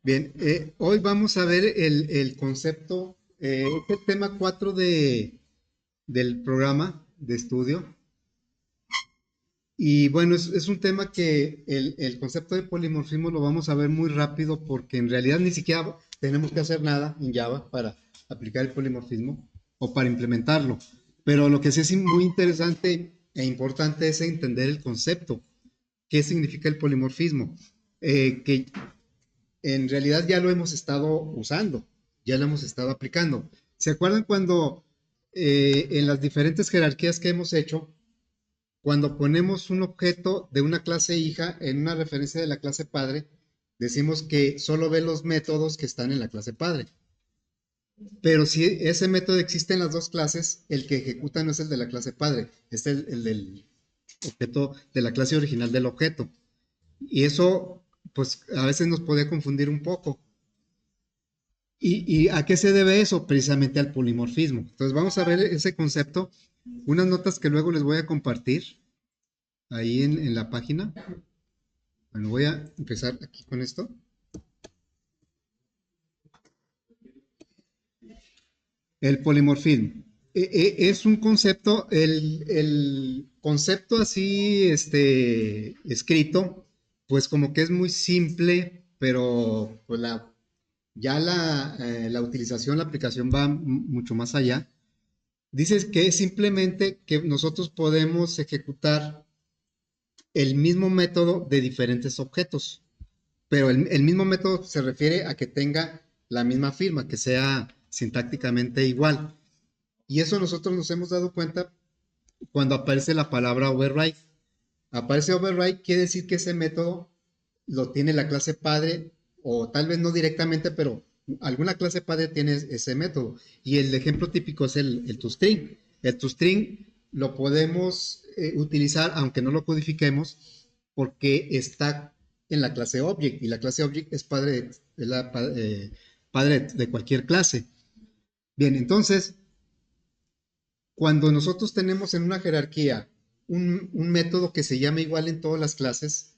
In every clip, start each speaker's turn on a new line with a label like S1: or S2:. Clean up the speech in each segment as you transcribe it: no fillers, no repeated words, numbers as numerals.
S1: Bien, hoy vamos a ver el concepto, es el tema 4 del programa de estudio. Y bueno, es un tema que el concepto de polimorfismo lo vamos a ver muy rápido porque en realidad ni siquiera tenemos que hacer nada en Java para aplicar el polimorfismo o para implementarlo. Pero lo que sí es muy interesante e importante es entender el concepto. ¿Qué significa el polimorfismo? Que en realidad ya lo hemos estado usando, ya lo hemos estado aplicando. ¿Se acuerdan cuando en las diferentes jerarquías que hemos hecho, cuando ponemos un objeto de una clase hija en una referencia de la clase padre, decimos que solo ve los métodos que están en la clase padre? Pero si ese método existe en las dos clases, el que ejecuta no es el de la clase padre, es el del objeto de la clase original del objeto. Y eso, pues a veces nos puede confundir un poco. ¿Y a qué se debe eso? Precisamente al polimorfismo. Entonces vamos a ver ese concepto, unas notas que luego les voy a compartir ahí en la página. Bueno, voy a empezar aquí con esto. El polimorfismo. Es un concepto, el concepto así, escrito, pues como que es muy simple, pero pues ya la utilización, la aplicación va mucho más allá. Dices que es simplemente que nosotros podemos ejecutar el mismo método de diferentes objetos, pero el mismo método se refiere a que tenga la misma firma, que sea sintácticamente igual. Y eso nosotros nos hemos dado cuenta cuando aparece la palabra override. Aparece override, quiere decir que ese método lo tiene la clase padre, o tal vez no directamente, pero alguna clase padre tiene ese método. Y el ejemplo típico es el toString. El toString lo podemos utilizar, aunque no lo codifiquemos, porque está en la clase object, y la clase object es padre de cualquier clase. Bien, entonces, cuando nosotros tenemos en una jerarquía un método que se llama igual en todas las clases,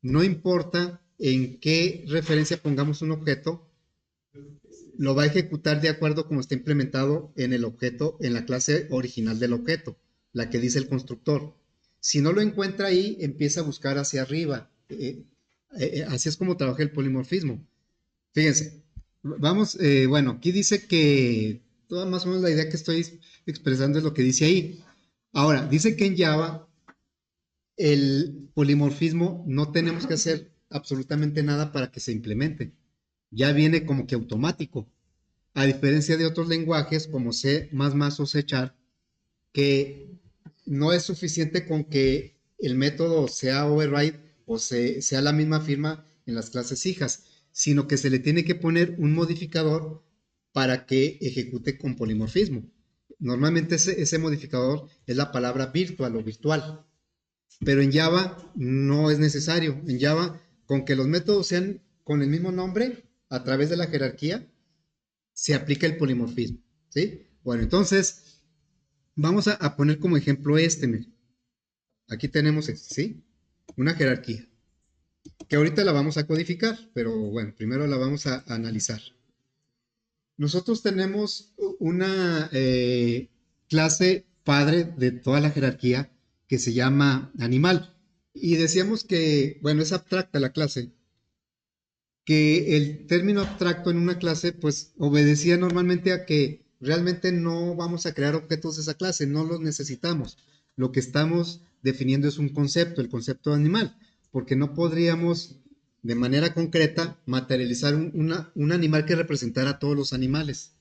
S1: no importa en qué referencia pongamos un objeto, lo va a ejecutar de acuerdo como está implementado en el objeto, en la clase original del objeto, la que dice el constructor. Si no lo encuentra ahí, empieza a buscar hacia arriba. Así es como trabaja el polimorfismo. Fíjense, vamos, bueno, aquí dice que toda más o menos la idea que estoy expresando es lo que dice ahí. Ahora, dice que en Java el polimorfismo no tenemos que hacer absolutamente nada para que se implemente. Ya viene como que automático. A diferencia de otros lenguajes como C++ o C#, que no es suficiente con que el método sea override o sea la misma firma en las clases hijas, sino que se le tiene que poner un modificador para que ejecute con polimorfismo. Normalmente ese modificador es la palabra virtual o virtual, pero en Java no es necesario. En Java, con que los métodos sean con el mismo nombre, a través de la jerarquía, se aplica el polimorfismo. ¿Sí? Bueno, entonces, vamos a poner como ejemplo este. Aquí tenemos este, ¿sí? Una jerarquía, que ahorita la vamos a codificar, pero bueno, primero la vamos a analizar. Nosotros tenemos una clase padre de toda la jerarquía que se llama animal. Y decíamos que, bueno, es abstracta la clase, que el término abstracto en una clase pues obedecía normalmente a que realmente no vamos a crear objetos de esa clase, no los necesitamos. Lo que estamos definiendo es un concepto, el concepto de animal, porque no podríamos de manera concreta materializar un animal que representara a todos los animales.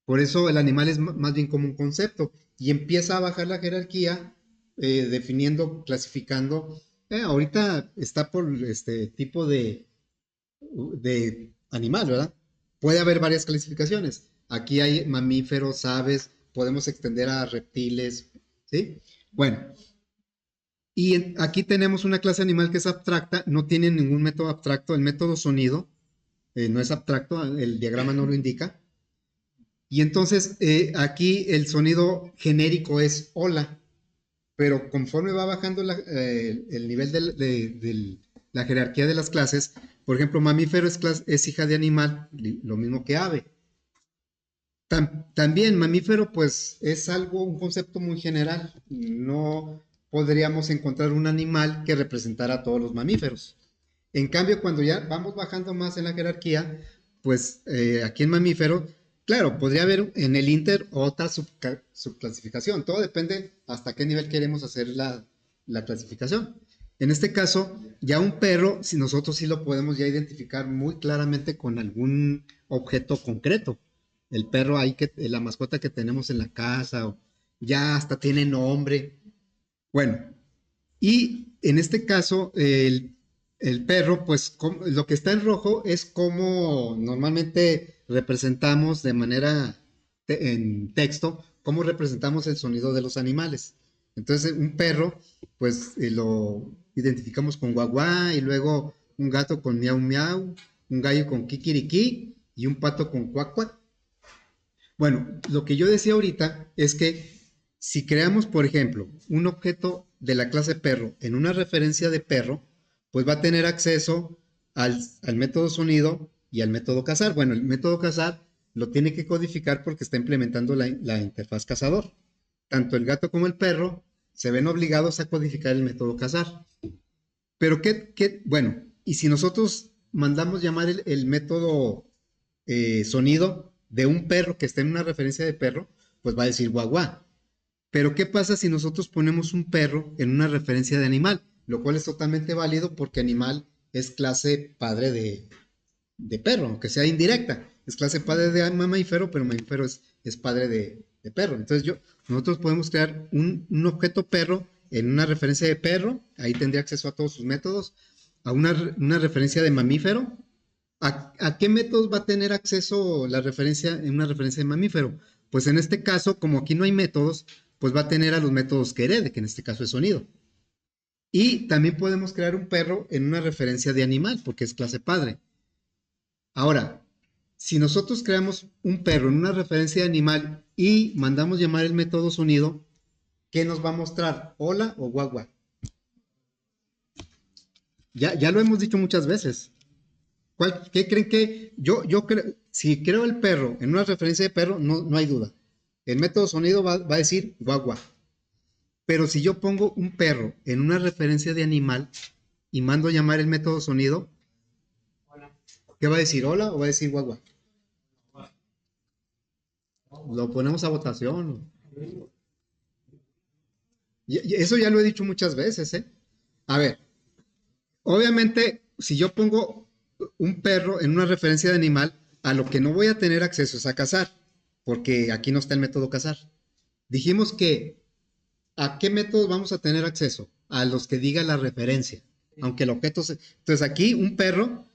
S1: Por eso el animal es más bien como un concepto y empieza a bajar la jerarquía definiendo, clasificando. Ahorita está por este tipo de animal, ¿verdad? Puede haber varias clasificaciones. Aquí hay mamíferos, aves, podemos extender a reptiles, ¿sí? Bueno, y aquí tenemos una clase animal que es abstracta, no tiene ningún método abstracto, el método sonido no es abstracto, el diagrama no lo indica. Y entonces aquí el sonido genérico es hola, pero conforme va bajando el nivel de la jerarquía de las clases, Por ejemplo, mamífero es hija de animal, lo mismo que ave. También mamífero, pues es algo, un concepto muy general. No podríamos encontrar un animal que representara a todos los mamíferos. En cambio, cuando ya vamos bajando más en la jerarquía, pues aquí en mamífero, claro, podría haber en el Inter otra subclasificación. Todo depende hasta qué nivel queremos hacer la clasificación. En este caso, ya un perro, si nosotros sí lo podemos ya identificar muy claramente con algún objeto concreto. El perro ahí la mascota que tenemos en la casa, o ya hasta tiene nombre. Bueno, y en este caso, el perro, pues lo que está en rojo es como normalmente representamos de manera en texto, cómo representamos el sonido de los animales. Entonces, un perro, pues lo identificamos con guaguá y luego un gato con miau miau, un gallo con kikiriki y un pato con cuac cuac. Bueno, lo que yo decía ahorita es que si creamos, por ejemplo, un objeto de la clase perro en una referencia de perro, pues va a tener acceso al método sonido y al método cazar. Bueno, el método cazar lo tiene que codificar porque está implementando la interfaz cazador. Tanto el gato como el perro se ven obligados a codificar el método cazar. Pero bueno, y si nosotros mandamos llamar el método sonido de un perro que está en una referencia de perro, pues va a decir guagua. Pero ¿qué pasa si nosotros ponemos un perro en una referencia de animal? Lo cual es totalmente válido porque animal es clase padre de perro, aunque sea indirecta. Es clase padre de mamífero, pero mamífero es padre de perro. Entonces nosotros podemos crear un objeto perro en una referencia de perro, ahí tendría acceso a todos sus métodos, a una referencia de mamífero. ¿A qué métodos va a tener acceso la referencia en una referencia de mamífero? Pues en este caso, como aquí no hay métodos, pues va a tener a los métodos que herede, que en este caso es sonido. Y también podemos crear un perro en una referencia de animal, porque es clase padre. Ahora, si nosotros creamos un perro en una referencia de animal y mandamos llamar el método sonido, ¿qué nos va a mostrar? ¿Hola o guagua? Ya lo hemos dicho muchas veces. ¿Qué creen que yo creo? Si creo el perro en una referencia de perro, no hay duda. El método sonido va a decir guagua. Pero si yo pongo un perro en una referencia de animal y mando llamar el método sonido, ¿qué va a decir? ¿Hola o va a decir guagua? Lo ponemos a votación. Y eso ya lo he dicho muchas veces, ¿eh? A ver, obviamente, si yo pongo un perro en una referencia de animal, a lo que no voy a tener acceso es a cazar, porque aquí no está el método cazar. Dijimos que ¿a qué métodos vamos a tener acceso? A los que diga la referencia. Aunque el objeto Entonces aquí un perro,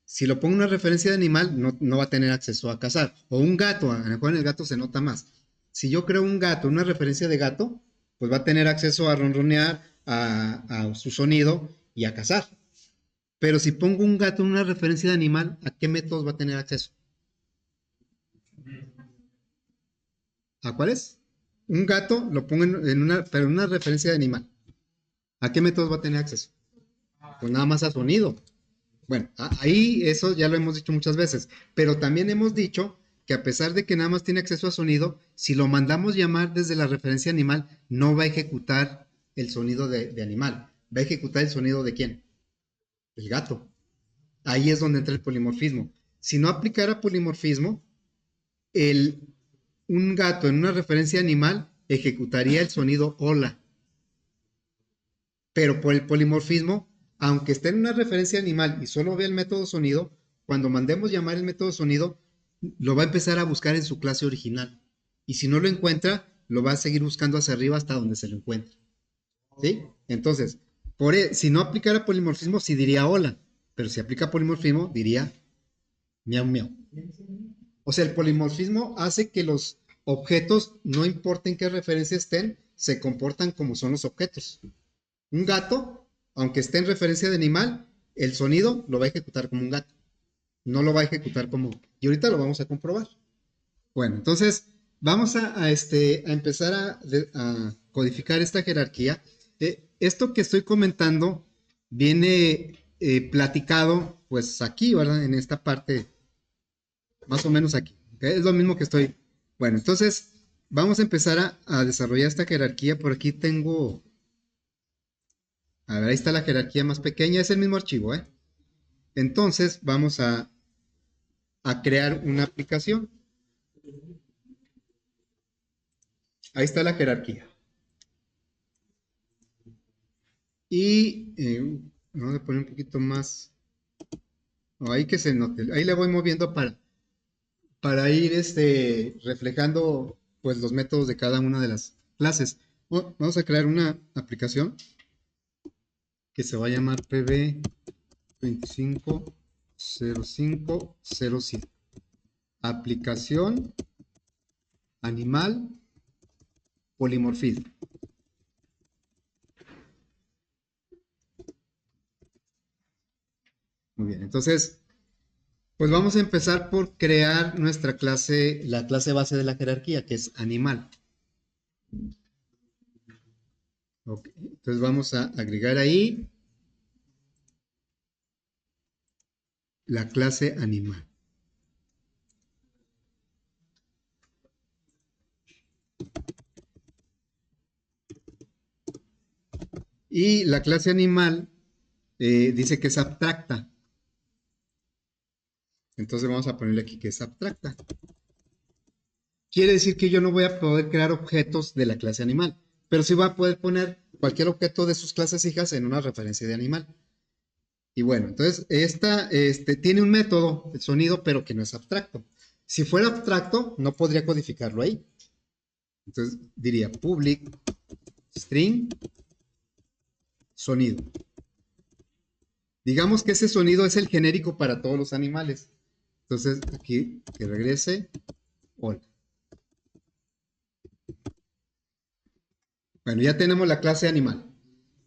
S1: si lo pongo en una referencia de animal, no va a tener acceso a cazar. O un gato, a lo mejor en el gato se nota más. Si yo creo un gato, una referencia de gato, pues va a tener acceso a ronronear, a su sonido y a cazar. Pero si pongo un gato en una referencia de animal, ¿a qué métodos va a tener acceso? ¿A cuáles? Un gato lo pongo pero en una referencia de animal. ¿A qué métodos va a tener acceso? Pues nada más a sonido. Bueno, ahí eso ya lo hemos dicho muchas veces, pero también hemos dicho que a pesar de que nada más tiene acceso a sonido, si lo mandamos llamar desde la referencia animal, no va a ejecutar el sonido de animal, va a ejecutar el sonido de quién? El gato. Ahí es donde entra el polimorfismo. Si no aplicara polimorfismo, el, un gato en una referencia animal ejecutaría el sonido hola, pero por el polimorfismo, aunque esté en una referencia animal y solo vea el método sonido, cuando mandemos llamar el método sonido, lo va a empezar a buscar en su clase original. Y si no lo encuentra, lo va a seguir buscando hacia arriba hasta donde se lo encuentre. ¿Sí? Entonces, si no aplicara polimorfismo, sí diría hola, pero si aplica polimorfismo, diría miau miau. O sea, el polimorfismo hace que los objetos, no importa en qué referencia estén, se comportan como son los objetos. Un gato, aunque esté en referencia de animal, el sonido lo va a ejecutar como un gato. No lo va a ejecutar como... Y ahorita lo vamos a comprobar. Bueno, entonces vamos a empezar a codificar esta jerarquía. Esto que estoy comentando viene platicado, pues aquí, ¿verdad? En esta parte, más o menos aquí. ¿Okay? Es lo mismo que estoy. Bueno, entonces vamos a empezar a desarrollar esta jerarquía. Por aquí tengo, a ver, ahí está la jerarquía más pequeña, es el mismo archivo, ¿eh? Entonces vamos a crear una aplicación. Ahí está la jerarquía. Y vamos a poner un poquito más. No, ahí que se note. Ahí le voy moviendo para ir reflejando pues los métodos de cada una de las clases. Vamos a crear una aplicación que se va a llamar PB250507. Aplicación animal polimorfismo. Muy bien, entonces, pues vamos a empezar por crear nuestra clase, la clase base de la jerarquía, que es animal. Okay. Entonces vamos a agregar ahí la clase animal. Y la clase animal dice que es abstracta. Entonces vamos a ponerle aquí que es abstracta. Quiere decir que yo no voy a poder crear objetos de la clase animal, pero sí voy a poder poner cualquier objeto de sus clases hijas en una referencia de animal. Y bueno, entonces esta tiene un método, el sonido, pero que no es abstracto. Si fuera abstracto, no podría codificarlo ahí. Entonces diría public string sonido. Digamos que ese sonido es el genérico para todos los animales. Entonces aquí que regrese hola. Bueno, ya tenemos la clase animal.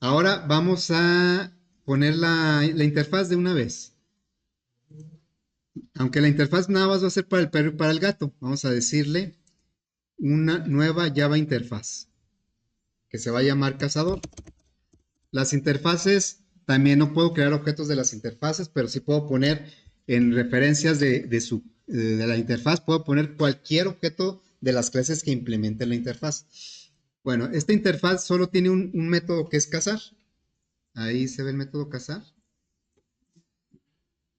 S1: Ahora vamos a poner la interfaz de una vez. Aunque la interfaz nada más va a ser para el perro y para el gato. Vamos a decirle una nueva Java interfaz que se va a llamar cazador. Las interfaces, también no puedo crear objetos de las interfaces, pero sí puedo poner en referencias de la interfaz, puedo poner cualquier objeto de las clases que implemente la interfaz. Bueno, esta interfaz solo tiene un método que es cazar. Ahí se ve el método cazar.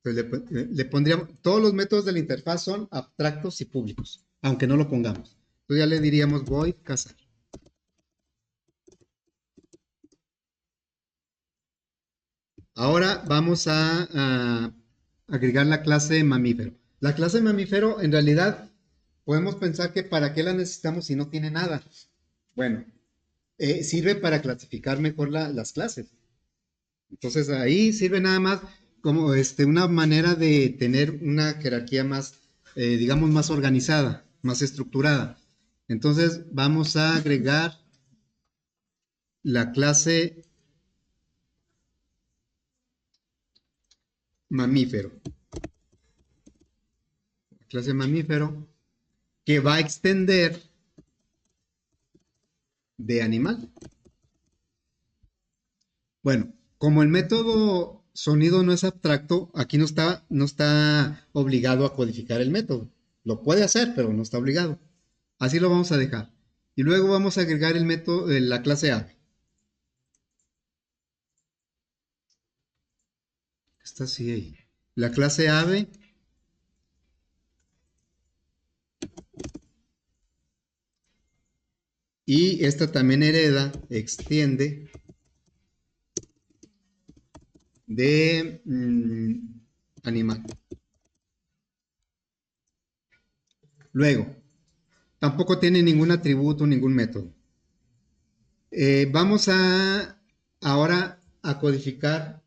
S1: Entonces le pondríamos, todos los métodos de la interfaz son abstractos y públicos, aunque no lo pongamos. Entonces ya le diríamos void cazar. Ahora vamos a agregar la clase de mamífero. La clase de mamífero, en realidad, podemos pensar que para qué la necesitamos si no tiene nada. Bueno, sirve para clasificar mejor las clases. Entonces ahí sirve nada más como una manera de tener una jerarquía más, digamos, más organizada, más estructurada. Entonces vamos a agregar la clase mamífero. La clase mamífero que va a extender de animal. Bueno, como el método sonido no es abstracto, aquí no está obligado a codificar el método. Lo puede hacer, pero no está obligado. Así lo vamos a dejar. Y luego vamos a agregar el método de la clase ave. Está así ahí. La clase ave y esta también hereda, extiende de animal. Luego, tampoco tiene ningún atributo, ningún método. Vamos ahora a codificar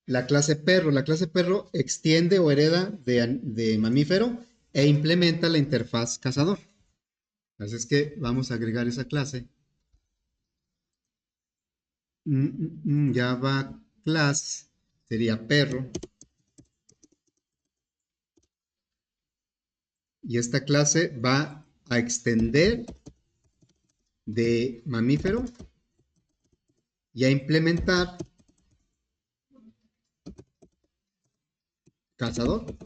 S1: la clase perro. La clase perro extiende o hereda de mamífero e implementa la interfaz cazador. Así es que vamos a agregar esa clase. Java class sería perro. Y esta clase va a extender de mamífero y a implementar cazador.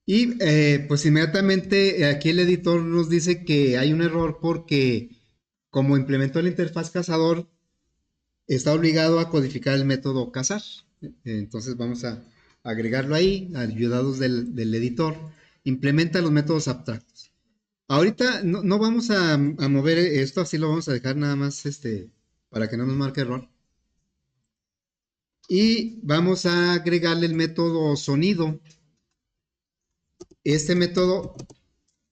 S1: Y pues inmediatamente aquí el editor nos dice que hay un error porque como implementó la interfaz cazador, está obligado a codificar el método cazar. Entonces vamos a agregarlo ahí, ayudados del editor. Implementa los métodos abstractos. Ahorita no vamos a mover esto, así lo vamos a dejar nada más para que no nos marque error. Y vamos a agregarle el método sonido. Este método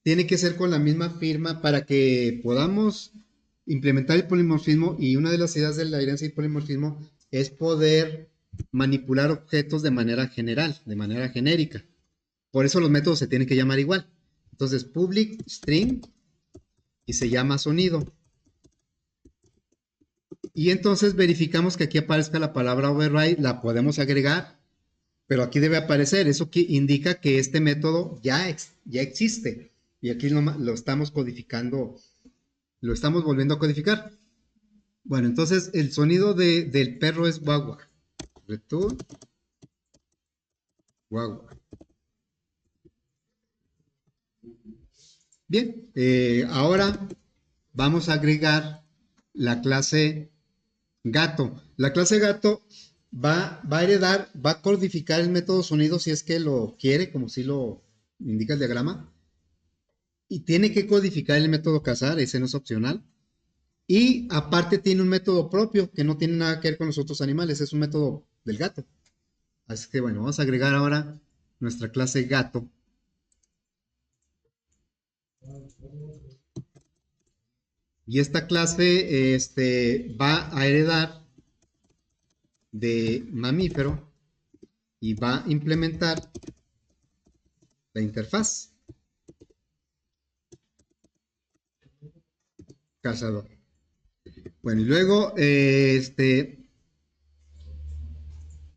S1: tiene que ser con la misma firma para que podamos implementar el polimorfismo, y una de las ideas de la herencia y polimorfismo es poder manipular objetos de manera general, de manera genérica. Por eso los métodos se tienen que llamar igual. Entonces, public string y se llama sonido. Y entonces verificamos que aquí aparezca la palabra override, la podemos agregar, pero aquí debe aparecer. Eso indica que este método ya existe. Y aquí lo estamos codificando, lo estamos volviendo a codificar. Bueno, entonces el sonido del perro es guagua. Return guagua. Bien, ahora vamos a agregar la clase gato. La clase gato va a heredar, va a codificar el método sonido si es que lo quiere, como si lo indica el diagrama. Y tiene que codificar el método cazar, ese no es opcional. Y aparte tiene un método propio que no tiene nada que ver con los otros animales, es un método del gato. Así que bueno, vamos a agregar ahora nuestra clase gato. Y esta clase va a heredar de mamífero y va a implementar la interfaz cazador. Bueno, y luego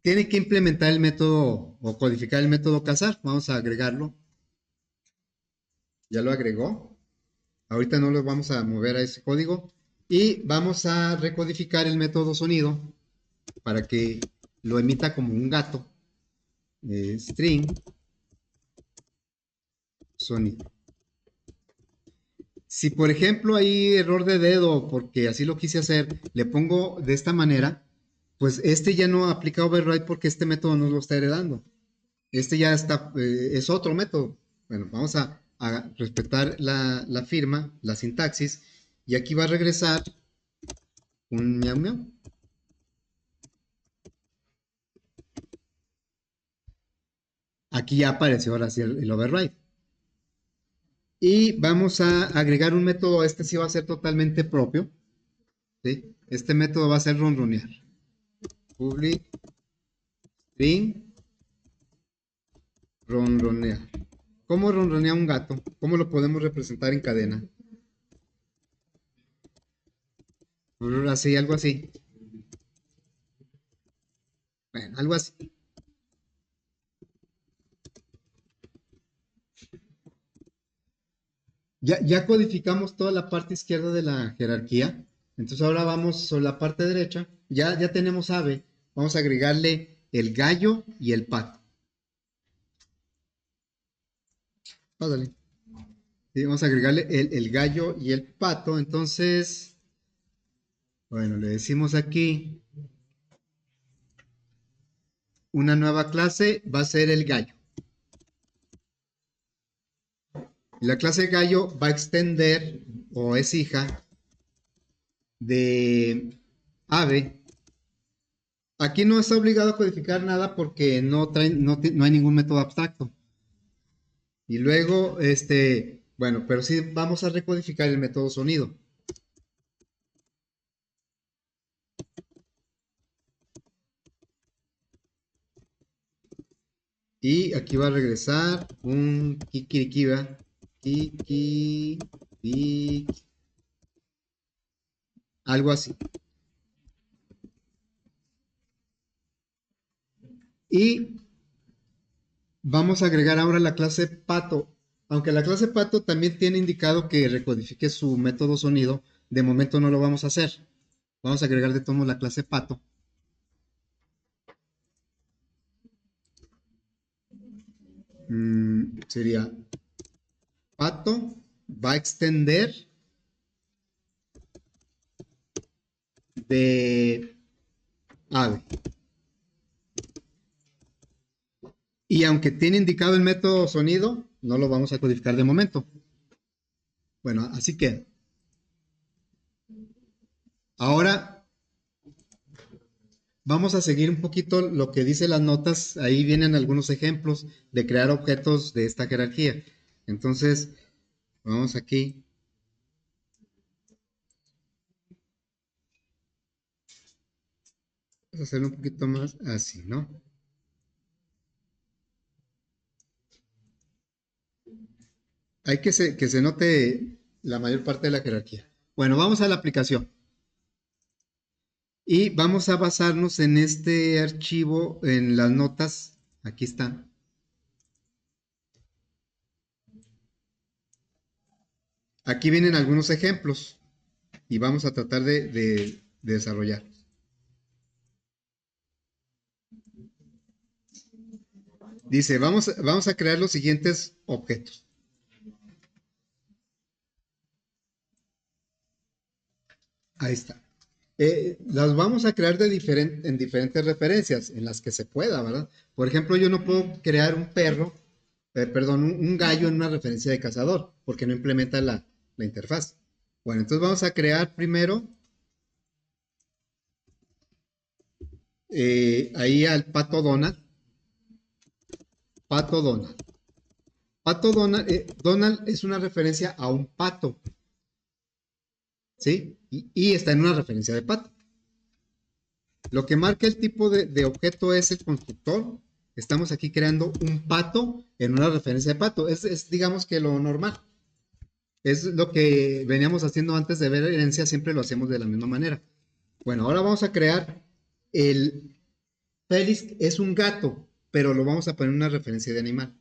S1: tiene que implementar el método o codificar el método cazar. Vamos a agregarlo. Ya lo agregó. Ahorita no lo vamos a mover a ese código. Y vamos a recodificar el método sonido para que lo emita como un gato. String sonido. Si por ejemplo hay error de dedo porque así lo quise hacer, le pongo de esta manera, pues ya no aplica override porque este método no lo está heredando. Este ya está, es otro método. Bueno, vamos a respetar la firma, la sintaxis, y aquí va a regresar un miau miau. Aquí ya apareció ahora sí el override. Y vamos a agregar un método, este sí va a ser totalmente propio. ¿Sí? Este método va a ser ronronear. Public string ronronea. ¿Cómo ronronea un gato? ¿Cómo lo podemos representar en cadena? Así, algo así. Bueno, algo así. Ya codificamos toda la parte izquierda de la jerarquía. Entonces ahora vamos sobre la parte derecha. Ya tenemos ave. Vamos a agregarle el gallo y el pato. Pásale. Sí, vamos a agregarle el gallo y el pato. Entonces, bueno, le decimos aquí una nueva clase. Va a ser el gallo. Y la clase gallo va a extender o es hija de ave. Aquí no está obligado a codificar nada porque no hay ningún método abstracto. Y luego, bueno, pero sí vamos a recodificar el método sonido. Y aquí va a regresar un kikirikiba. Kiki, algo así. Y vamos a agregar ahora la clase pato. Aunque la clase pato también tiene indicado que recodifique su método sonido, de momento no lo vamos a hacer. Vamos a agregar de todos modos la clase pato. Sería Pato va a extender de ave. Y aunque tiene indicado el método sonido, no lo vamos a codificar de momento. Bueno, así que ahora vamos a seguir un poquito lo que dice las notas. Ahí vienen algunos ejemplos de crear objetos de esta jerarquía. Entonces, vamos aquí. Vamos a hacerlo un poquito más así, ¿no? Hay que se note la mayor parte de la jerarquía. Bueno, vamos a la aplicación. Y vamos a basarnos en este archivo, en las notas. Aquí están. Aquí vienen algunos ejemplos y vamos a tratar de desarrollar. Dice, vamos a crear los siguientes objetos. Ahí está. Las vamos a crear en diferentes referencias, en las que se pueda, ¿verdad? Por ejemplo, yo no puedo crear un perro, perdón, un gallo en una referencia de cazador, porque no implementa la interfaz. Bueno, entonces vamos a crear primero ahí al pato Donald. Pato Donald. Pato Donald, Donald es una referencia a un pato, ¿sí? Y está en una referencia de pato. Lo que marca el tipo de objeto es el constructor. Estamos aquí creando un pato en una referencia de pato. Es digamos que lo normal. Es lo que veníamos haciendo antes de ver herencia, siempre lo hacemos de la misma manera. Bueno, ahora vamos a crear el Félix, es un gato, pero lo vamos a poner en una referencia de animal.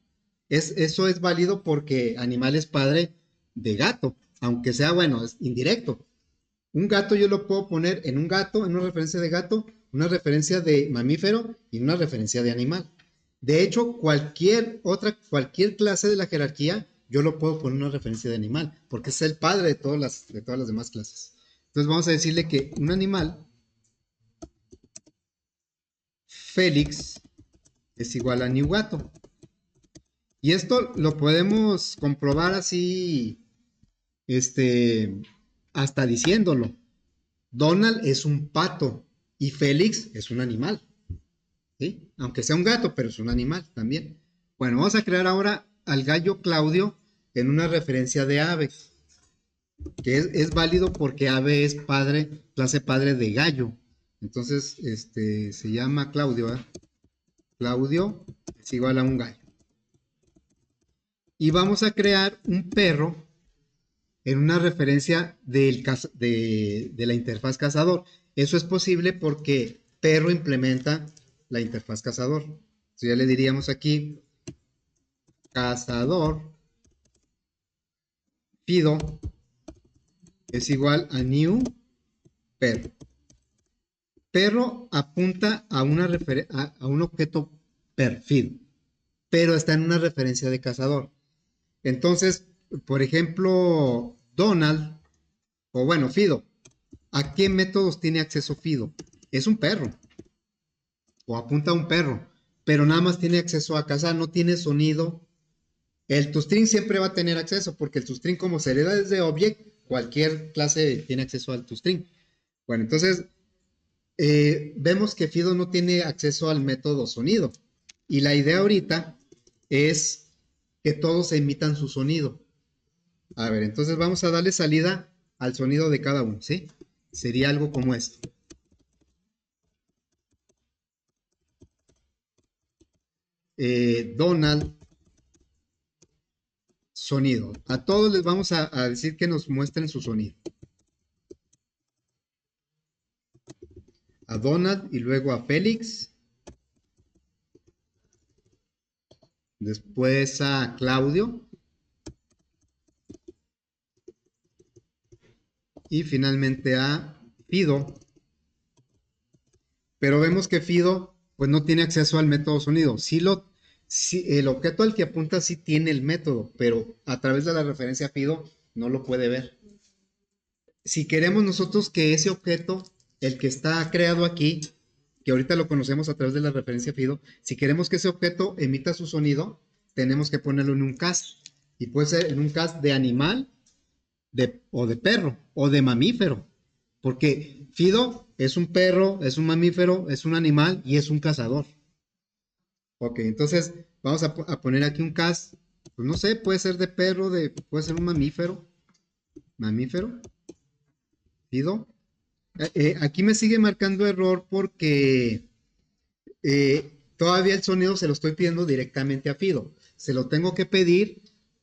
S1: Eso es válido porque animal es padre de gato, aunque sea, bueno, es indirecto. Un gato yo lo puedo poner en un gato, en una referencia de gato, una referencia de mamífero y una referencia de animal. De hecho, cualquier clase de la jerarquía, yo lo puedo poner en una referencia de animal, porque es el padre de todas las demás clases. Entonces vamos a decirle que un animal, Félix, es igual a new gato. Y esto lo podemos comprobar así, hasta diciéndolo. Donald es un pato y Félix es un animal, ¿sí? Aunque sea un gato, pero es un animal también. Bueno, vamos a crear ahora al gallo Claudio en una referencia de ave, que es válido porque ave es padre, clase padre de gallo. Entonces, se llama Claudio, ¿eh? Claudio es igual a un gallo. Y vamos a crear un perro en una referencia de la interfaz cazador. Eso es posible porque perro implementa la interfaz cazador. Entonces ya le diríamos aquí cazador fido es igual a new perro. Perro apunta a un objeto perfil, pero está en una referencia de cazador. Entonces, por ejemplo, Donald, o bueno, Fido, ¿a qué métodos tiene acceso Fido? Es un perro, o apunta a un perro, pero nada más tiene acceso a cazar, no tiene sonido. El toString siempre va a tener acceso, porque el toString como se hereda desde object, cualquier clase tiene acceso al toString. Bueno, entonces, vemos que Fido no tiene acceso al método sonido. Y la idea ahorita es que todos emitan su sonido. A ver, entonces vamos a darle salida al sonido de cada uno, ¿sí? Sería algo como esto. Donald, sonido. A todos les vamos a decir que nos muestren su sonido. A Donald y luego a Félix. Después a Claudio. Y finalmente a Fido. Pero vemos que Fido pues no tiene acceso al método sonido. Sí, el objeto al que apunta sí tiene el método, pero a través de la referencia FIDO no lo puede ver. Si queremos nosotros que ese objeto, el que está creado aquí, que ahorita lo conocemos a través de la referencia FIDO, si queremos que ese objeto emita su sonido, tenemos que ponerlo en un cast. Y puede ser en un cast de animal, o de perro, o de mamífero. Porque Fido es un perro, es un mamífero, es un animal y es un cazador. Ok, entonces vamos a poner aquí un cast, pues no sé, puede ser de perro, puede ser un mamífero, mamífero, Fido. Aquí me sigue marcando error porque todavía el sonido se lo estoy pidiendo directamente a Fido. Se lo tengo que pedir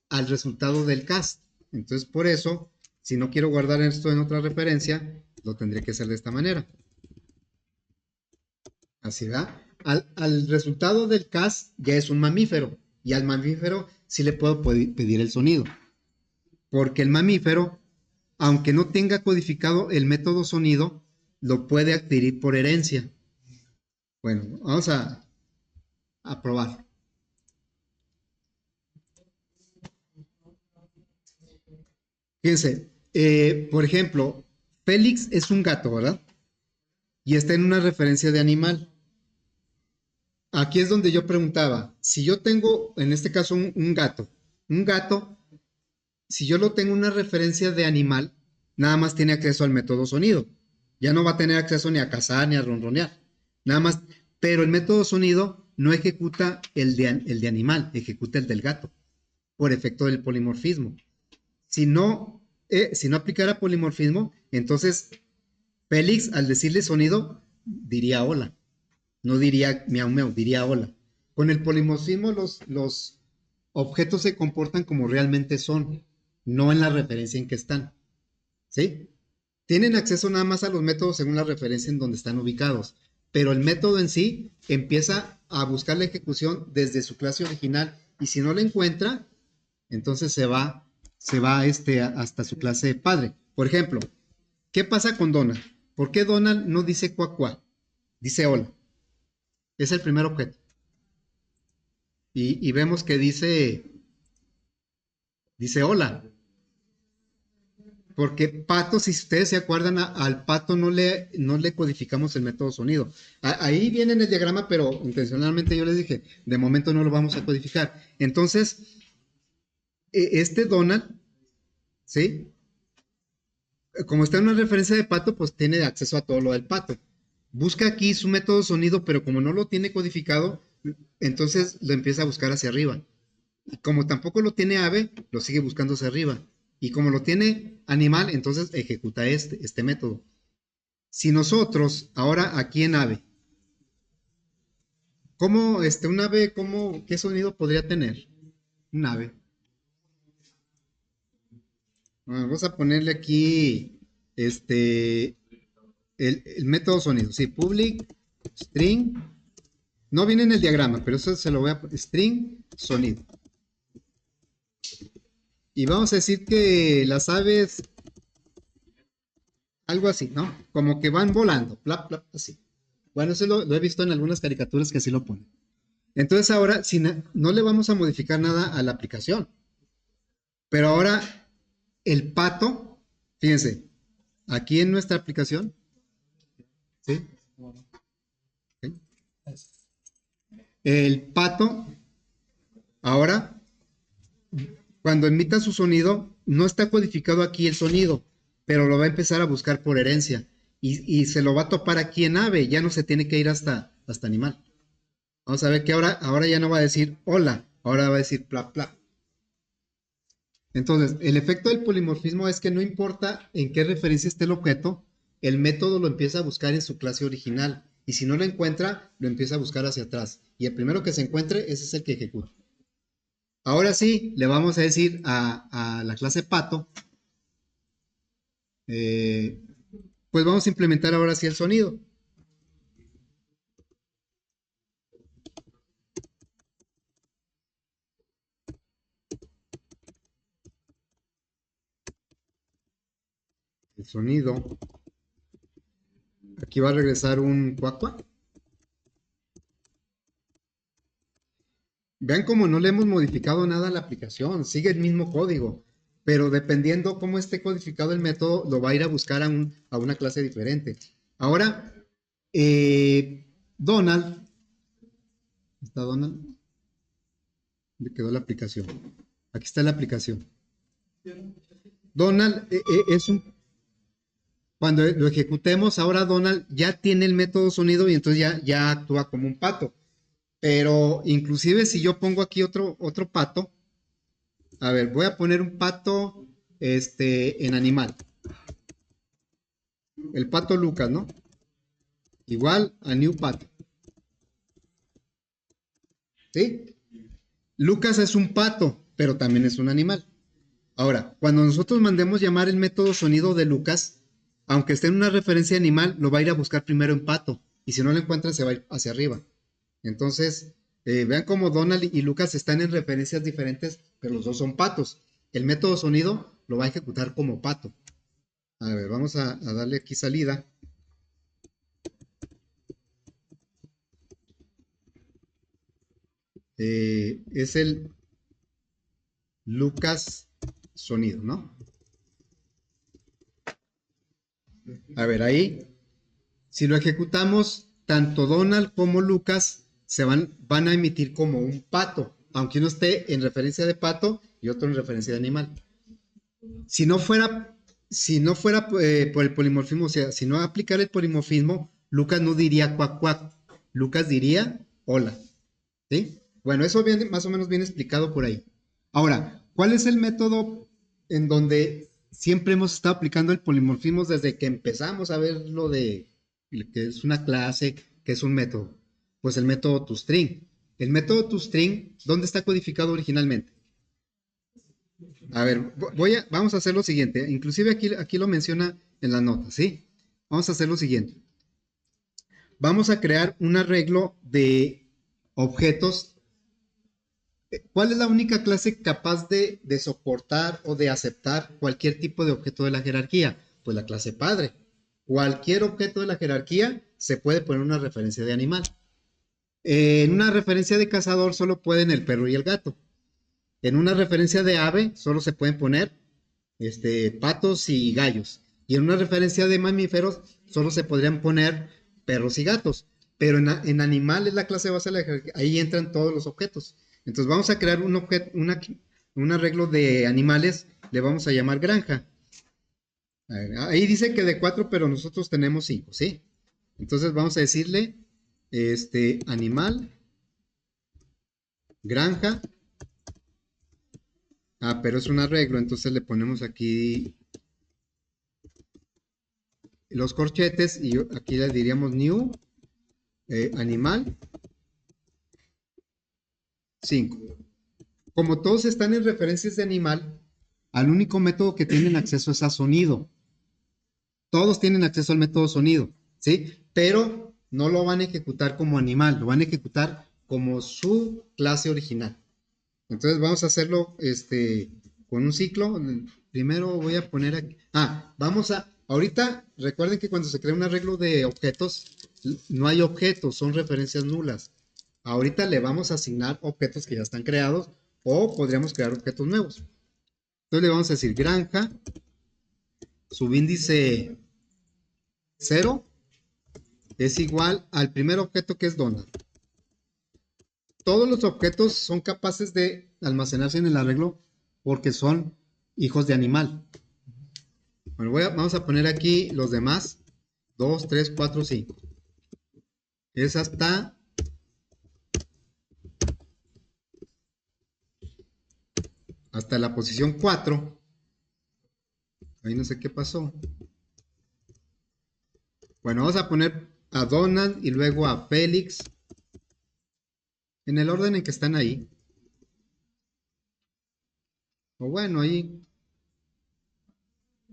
S1: al resultado del cast. Entonces, por eso, si no quiero guardar esto en otra referencia, lo tendré que hacer de esta manera. Así va. Al resultado del cast ya es un mamífero. Y al mamífero sí le puedo pedir el sonido. Porque el mamífero, aunque no tenga codificado el método sonido, lo puede adquirir por herencia. Bueno, vamos a probar. Fíjense, por ejemplo, Félix es un gato, ¿verdad? Y está en una referencia de animal. Aquí es donde yo preguntaba, si yo tengo, en este caso, un gato, si yo lo tengo en una referencia de animal, nada más tiene acceso al método sonido. Ya no va a tener acceso ni a cazar ni a ronronear. Nada más, pero el método sonido no ejecuta el de animal, ejecuta el del gato, por efecto del polimorfismo. Si no aplicara polimorfismo, entonces Félix, al decirle sonido, diría hola. No diría miau miau, diría hola. Con el polimorfismo los objetos se comportan como realmente son, no en la referencia en que están. ¿Sí? Tienen acceso nada más a los métodos según la referencia en donde están ubicados, pero el método en sí empieza a buscar la ejecución desde su clase original y si no la encuentra, entonces se va hasta su clase padre. Por ejemplo, ¿qué pasa con Donald? ¿Por qué Donald no dice cuac cuac? Dice hola. Es el primer objeto. Y vemos que dice hola. Porque pato, si ustedes se acuerdan, al pato no le codificamos el método sonido. Ahí viene en el diagrama, pero intencionalmente yo les dije, de momento no lo vamos a codificar. Entonces, este Donald, ¿sí? Como está en una referencia de pato, pues tiene acceso a todo lo del pato. Busca aquí su método sonido, pero como no lo tiene codificado, entonces lo empieza a buscar hacia arriba. Y como tampoco lo tiene ave, lo sigue buscando hacia arriba. Y como lo tiene animal, entonces ejecuta este método. Si nosotros, ahora aquí en ave, un ave, qué sonido podría tener? Un ave. Bueno, vamos a ponerle aquí, el método sonido. Sí, public, string. No viene en el diagrama, pero eso se lo voy a poner. String, sonido. Y vamos a decir que las aves, algo así, ¿no? Como que van volando, plap, plap, así. Bueno, eso lo he visto en algunas caricaturas que así lo ponen. Entonces ahora, si no le vamos a modificar nada a la aplicación, pero ahora el pato, fíjense, aquí en nuestra aplicación, ¿sí? ¿Sí? El pato, ahora, cuando emita su sonido, no está codificado aquí el sonido, pero lo va a empezar a buscar por herencia y se lo va a topar aquí en ave, ya no se tiene que ir hasta animal. Vamos a ver que ahora ya no va a decir hola, ahora va a decir plap, plap. Entonces, el efecto del polimorfismo es que no importa en qué referencia esté el objeto, el método lo empieza a buscar en su clase original. Y si no lo encuentra, lo empieza a buscar hacia atrás. Y el primero que se encuentre, ese es el que ejecuta. Ahora sí, le vamos a decir a la clase pato, eh, pues vamos a implementar ahora sí el sonido. El sonido. Aquí va a regresar un cuac cuac. Vean cómo no le hemos modificado nada a la aplicación, sigue el mismo código, pero dependiendo cómo esté codificado el método, lo va a ir a buscar a una clase diferente. Ahora, Donald, ¿está Donald? ¿Dónde quedó la aplicación? Aquí está la aplicación. Donald es un, cuando lo ejecutemos, ahora Donald ya tiene el método sonido y entonces ya actúa como un pato. Pero inclusive si yo pongo aquí otro pato, a ver, voy a poner un pato en animal. El pato Lucas, ¿no? Igual a new pato. ¿Sí? Lucas es un pato, pero también es un animal. Ahora, cuando nosotros mandemos llamar el método sonido de Lucas, aunque esté en una referencia animal, lo va a ir a buscar primero en pato. Y si no lo encuentra, se va a ir hacia arriba. Entonces, vean cómo Donald y Lucas están en referencias diferentes, pero los dos son patos. El método sonido lo va a ejecutar como pato. A ver, vamos a darle aquí salida. Es el Lucas sonido, ¿no? A ver, ahí, si lo ejecutamos, tanto Donald como Lucas van a emitir como un pato, aunque uno esté en referencia de pato y otro en referencia de animal. Si no fuera, si no fuera por el polimorfismo, o sea, si no aplicara el polimorfismo, Lucas no diría cuac cuac, Lucas diría hola. ¿Sí? Bueno, eso viene, más o menos viene explicado por ahí. Ahora, ¿cuál es el método en donde siempre hemos estado aplicando el polimorfismo desde que empezamos a ver lo de que es una clase, que es un método? Pues el método toString. El método toString, ¿dónde está codificado originalmente? A ver, vamos a hacer lo siguiente. Inclusive aquí lo menciona en la nota, ¿sí? Vamos a hacer lo siguiente. Vamos a crear un arreglo de objetos. ¿Cuál es la única clase capaz de soportar o de aceptar cualquier tipo de objeto de la jerarquía? Pues la clase padre. Cualquier objeto de la jerarquía se puede poner una referencia de animal. En una referencia de cazador solo pueden el perro y el gato. En una referencia de ave solo se pueden poner patos y gallos. Y en una referencia de mamíferos solo se podrían poner perros y gatos. Pero en animales, la clase base de la jerarquía, ahí entran todos los objetos. Entonces vamos a crear un arreglo de animales, le vamos a llamar granja. Ahí dice que de 4, pero nosotros tenemos 5, ¿sí? Entonces vamos a decirle animal, granja. Pero es un arreglo, entonces le ponemos aquí los corchetes y aquí le diríamos new animal 5. Como todos están en referencias de animal, al único método que tienen acceso es a sonido. Todos tienen acceso al método sonido, ¿sí? Pero no lo van a ejecutar como animal, lo van a ejecutar como su clase original. Entonces vamos a hacerlo con un ciclo. Primero voy a poner aquí. Ahorita recuerden que cuando se crea un arreglo de objetos, no hay objetos, son referencias nulas. Ahorita le vamos a asignar objetos que ya están creados o podríamos crear objetos nuevos. Entonces le vamos a decir granja, subíndice 0 es igual al primer objeto que es Donald. Todos los objetos son capaces de almacenarse en el arreglo porque son hijos de animal. Bueno, vamos a poner aquí los demás. 2, 3, 4, 5. Es hasta la posición 4. Ahí no sé qué pasó. Bueno, vamos a poner a Donald y luego a Félix en el orden en que están ahí. O bueno, ahí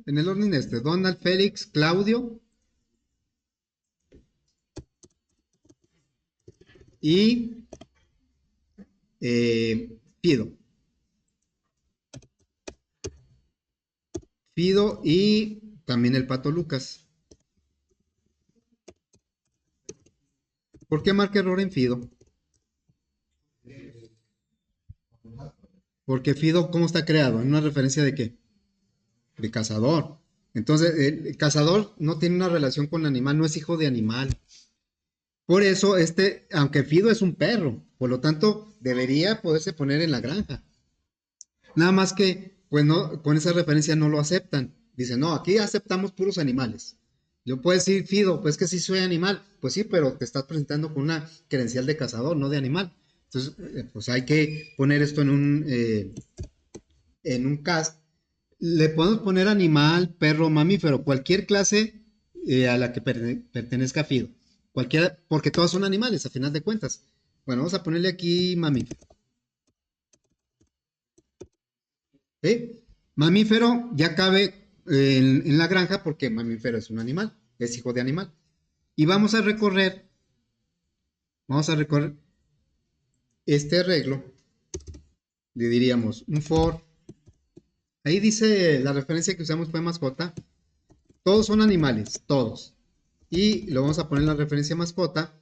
S1: en el orden Donald, Félix, Claudio y Fido. Fido y también el Pato Lucas. ¿Por qué marca error en Fido? Porque Fido, ¿cómo está creado? ¿En una referencia de qué? De cazador. Entonces, el cazador no tiene una relación con el animal, no es hijo de animal. Por eso, aunque Fido es un perro, por lo tanto, debería poderse poner en la granja. Nada más que, pues no, con esa referencia no lo aceptan. Dicen, no, aquí aceptamos puros animales. Yo puedo decir, Fido, pues que sí soy animal. Pues sí, pero te estás presentando con una credencial de cazador, no de animal. Entonces, pues hay que poner esto en un cast. Le podemos poner animal, perro, mamífero, cualquier clase a la que pertenezca Fido. Cualquiera, porque todos son animales, a final de cuentas. Bueno, vamos a ponerle aquí mamífero. ¿Sí? Mamífero ya cabe en la granja porque mamífero es un animal, es hijo de animal. Y vamos a recorrer este arreglo, le diríamos un for. Ahí dice la referencia que usamos fue mascota. Todos son animales, todos. Y lo vamos a poner en la referencia mascota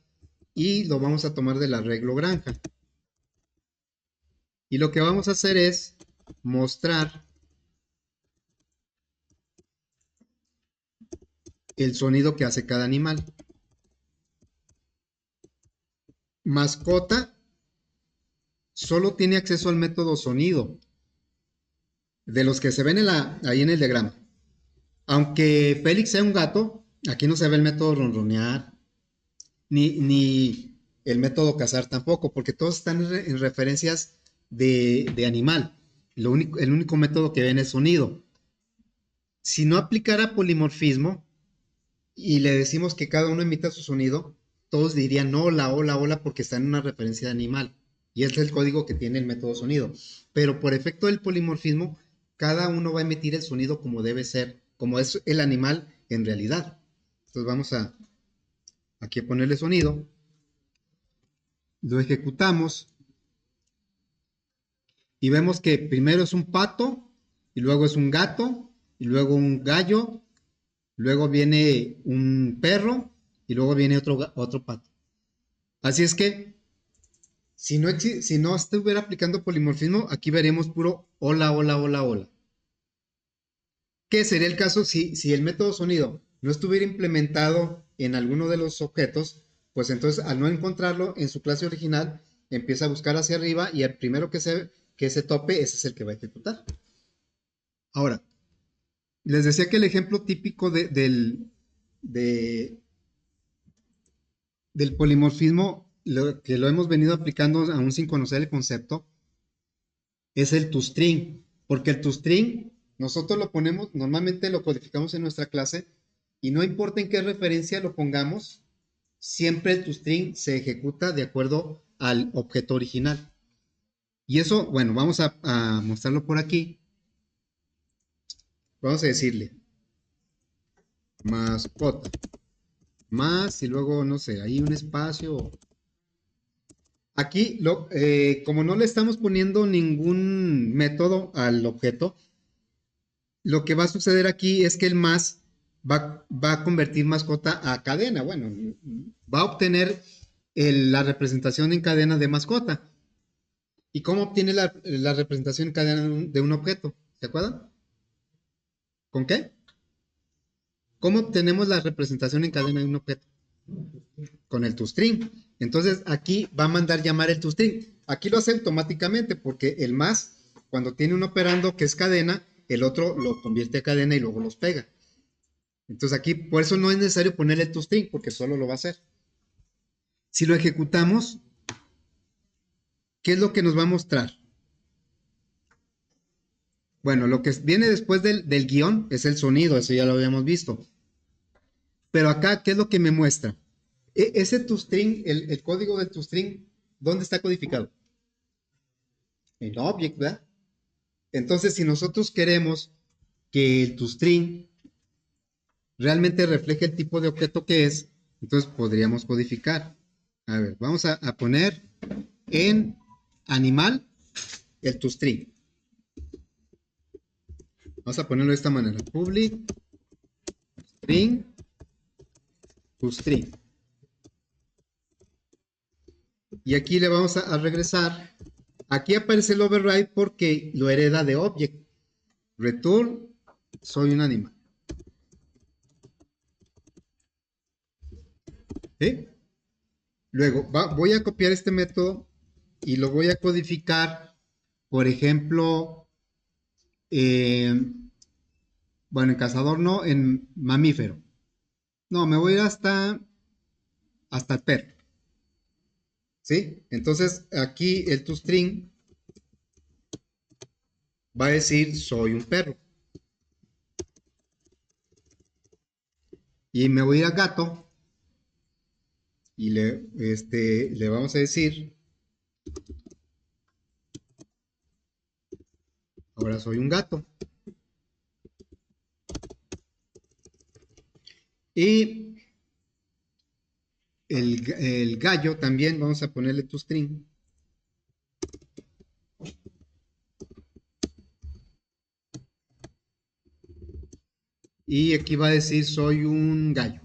S1: y lo vamos a tomar del arreglo granja. Y lo que vamos a hacer es mostrar el sonido que hace cada animal. Mascota solo tiene acceso al método sonido, de los que se ven ahí en el diagrama. Aunque Félix sea un gato, aquí no se ve el método ronronear, ni el método cazar tampoco, porque todos están en referencias de animal. El único método que ven es sonido. Si no aplicara polimorfismo y le decimos que cada uno emita su sonido, todos dirían hola, hola, hola, porque está en una referencia de animal. Y este es el código que tiene el método sonido. Pero por efecto del polimorfismo, cada uno va a emitir el sonido como debe ser, como es el animal en realidad. Entonces vamos aquí a ponerle sonido, lo ejecutamos y vemos que primero es un pato, y luego es un gato, y luego un gallo, luego viene un perro, y luego viene otro pato. Así es que, si no estuviera aplicando polimorfismo, aquí veremos puro hola, hola, hola, hola. ¿Qué sería el caso si el método sonido no estuviera implementado en alguno de los objetos? Pues entonces, al no encontrarlo en su clase original, empieza a buscar hacia arriba y el primero que se tope, ese es el que va a ejecutar. Ahora, les decía que el ejemplo típico de- del polimorfismo, que lo hemos venido aplicando aún sin conocer el concepto, es el toString, porque el toString nosotros lo ponemos, normalmente lo codificamos en nuestra clase y no importa en qué referencia lo pongamos, siempre el toString se ejecuta de acuerdo al objeto original. Y eso, bueno, vamos a mostrarlo por aquí. Vamos a decirle mascota, más y luego, no sé, ahí un espacio. Aquí, como no le estamos poniendo ningún método al objeto, lo que va a suceder aquí es que el más va a convertir mascota a cadena. Bueno, va a obtener la representación en cadena de mascota. ¿Y cómo obtiene la representación en cadena de un objeto? ¿Se acuerdan? ¿Con qué? ¿Cómo obtenemos la representación en cadena de un objeto? Con el toString. Entonces aquí va a mandar llamar el toString. Aquí lo hace automáticamente porque el más, cuando tiene un operando que es cadena, el otro lo convierte a cadena y luego los pega. Entonces aquí, por eso no es necesario ponerle el toString porque solo lo va a hacer. Si lo ejecutamos, ¿qué es lo que nos va a mostrar? Bueno, lo que viene después del guión es el sonido, eso ya lo habíamos visto. Pero acá, ¿qué es lo que me muestra? Ese toString, el código del toString, ¿dónde está codificado? En Object, ¿verdad? Entonces, si nosotros queremos que el toString realmente refleje el tipo de objeto que es, entonces podríamos codificar. A ver, vamos a poner en animal el toString. Vamos a ponerlo de esta manera. Public string toString. Y aquí le vamos a regresar Aquí aparece el override porque lo hereda de object. Return, soy un animal. ¿Sí? Luego, voy a copiar este método y lo voy a codificar, por ejemplo, bueno, en cazador no, en mamífero. No, me voy a ir hasta el perro. ¿Sí? Entonces, aquí el toString va a decir soy un perro. Y me voy a ir a gato y le vamos a decir, ahora soy un gato. Y el gallo también vamos a ponerle toString. Y aquí va a decir soy un gallo.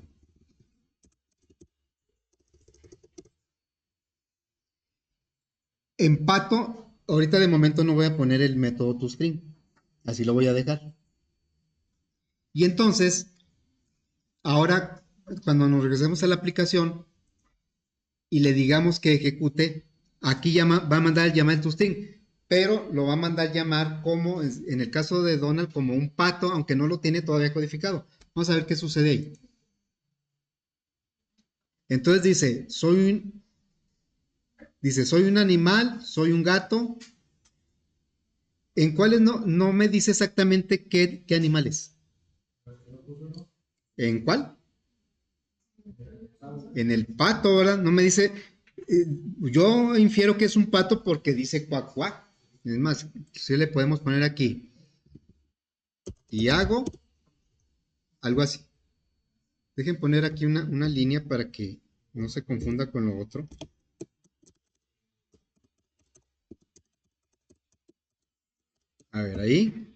S1: En pato, ahorita de momento no voy a poner el método toString. Así lo voy a dejar. Y entonces, ahora, cuando nos regresemos a la aplicación y le digamos que ejecute, aquí va a mandar el llamar toString, pero lo va a mandar llamar como, en el caso de Donald, como un pato, aunque no lo tiene todavía codificado. Vamos a ver qué sucede ahí. Entonces soy un animal, soy un gato. ¿En cuáles no me dice exactamente qué animal es? ¿En cuál? En el pato, ¿verdad? No me dice, eh, yo infiero que es un pato porque dice cuac cuac. Es más, si le podemos poner aquí y hago algo así. Dejen poner aquí una línea para que no se confunda con lo otro. A ver, ahí.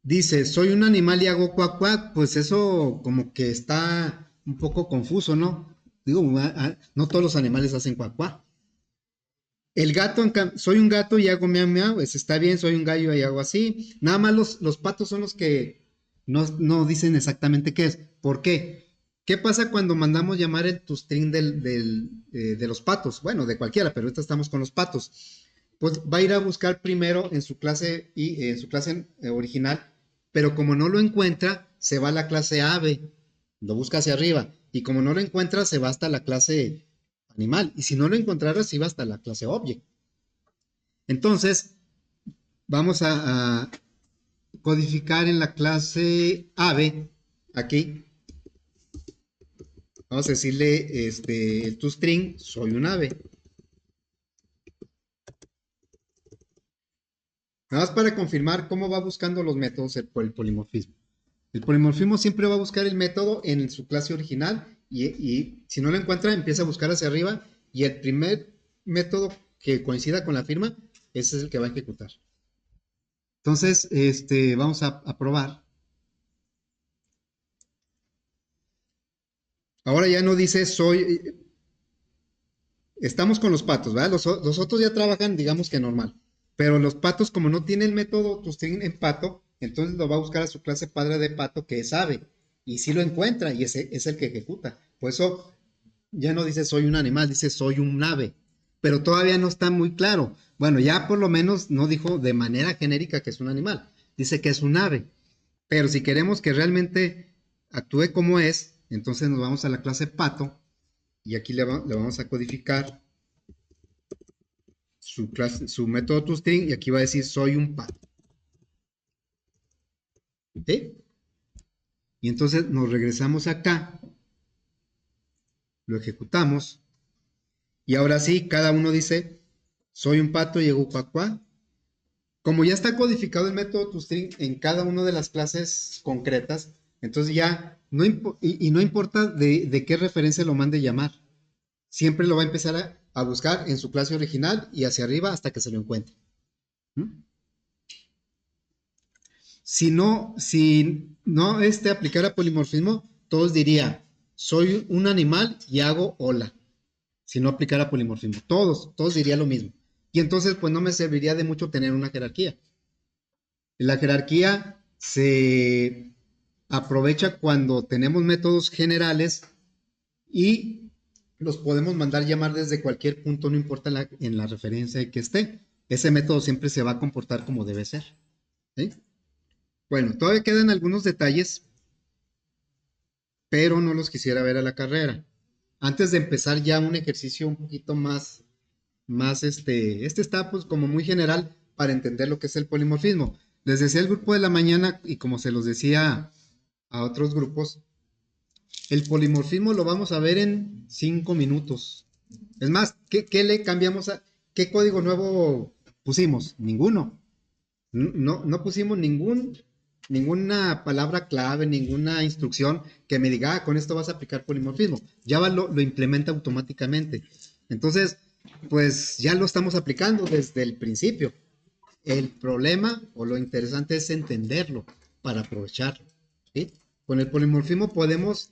S1: Dice, soy un animal y hago cuac cuac. Pues eso como que está un poco confuso, ¿no? Digo, no todos los animales hacen cuac cuac. El gato, soy un gato y hago miau miau, pues está bien, soy un gallo y hago así. Nada más los patos son los que no dicen exactamente qué es. ¿Por qué? ¿Qué pasa cuando mandamos llamar el toString de los patos? Bueno, de cualquiera, pero ahorita estamos con los patos. Pues va a ir a buscar primero en su clase en su clase original, pero como no lo encuentra, se va a la clase ave, lo busca hacia arriba, y como no lo encuentra, se va hasta la clase animal, y si no lo encontrara, se iba hasta la clase object. Entonces, vamos a codificar en la clase ave, aquí, vamos a decirle el toString, soy un ave. Nada más para confirmar cómo va buscando los métodos por el polimorfismo. El polimorfismo siempre va a buscar el método en su clase original y si no lo encuentra empieza a buscar hacia arriba y el primer método que coincida con la firma, ese es el que va a ejecutar. Entonces, vamos a probar. Ahora ya no dice estamos con los patos, ¿verdad? Los otros ya trabajan, digamos que normal. Pero los patos, como no tienen el método toString en pato, entonces lo va a buscar a su clase padre de pato que es ave. Y si lo encuentra y ese es el que ejecuta. Por eso ya no dice soy un animal, dice soy un ave. Pero todavía no está muy claro. Bueno, ya por lo menos no dijo de manera genérica que es un animal. Dice que es un ave. Pero si queremos que realmente actúe como es, entonces nos vamos a la clase pato y aquí le vamos a codificar su método toString y aquí va a decir soy un pato. ¿Sí? Y entonces nos regresamos acá, lo ejecutamos y ahora sí, cada uno dice soy un pato y hago cuac cuac. Como ya está codificado el método toString en cada una de las clases concretas, entonces ya no importa de qué referencia lo mande llamar. Siempre lo va a empezar a buscar en su clase original y hacia arriba hasta que se lo encuentre. ¿Mm? Si no aplicara polimorfismo, todos dirían, soy un animal y hago hola, si no aplicara polimorfismo. Todos diría lo mismo. Y entonces, pues no me serviría de mucho tener una jerarquía. La jerarquía se aprovecha cuando tenemos métodos generales y los podemos mandar llamar desde cualquier punto, no importa en la referencia en que esté. Ese método siempre se va a comportar como debe ser. ¿Sí? Bueno, todavía quedan algunos detalles, pero no los quisiera ver a la carrera. Antes de empezar ya un ejercicio un poquito más este está pues como muy general para entender lo que es el polimorfismo. Les decía el grupo de la mañana y como se los decía a otros grupos, el polimorfismo lo vamos a ver en 5 minutos. Es más, ¿qué le cambiamos qué código nuevo pusimos? Ninguno. No pusimos ninguna palabra clave, ninguna instrucción que me diga, con esto vas a aplicar polimorfismo. Java lo implementa automáticamente. Entonces, pues ya lo estamos aplicando desde el principio. El problema o lo interesante es entenderlo para aprovecharlo. ¿Sí? Con el polimorfismo podemos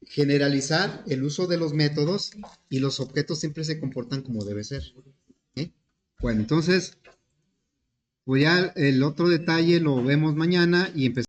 S1: generalizar el uso de los métodos y los objetos siempre se comportan como debe ser. ¿Sí? Bueno, entonces, pues ya el otro detalle lo vemos mañana y empezamos.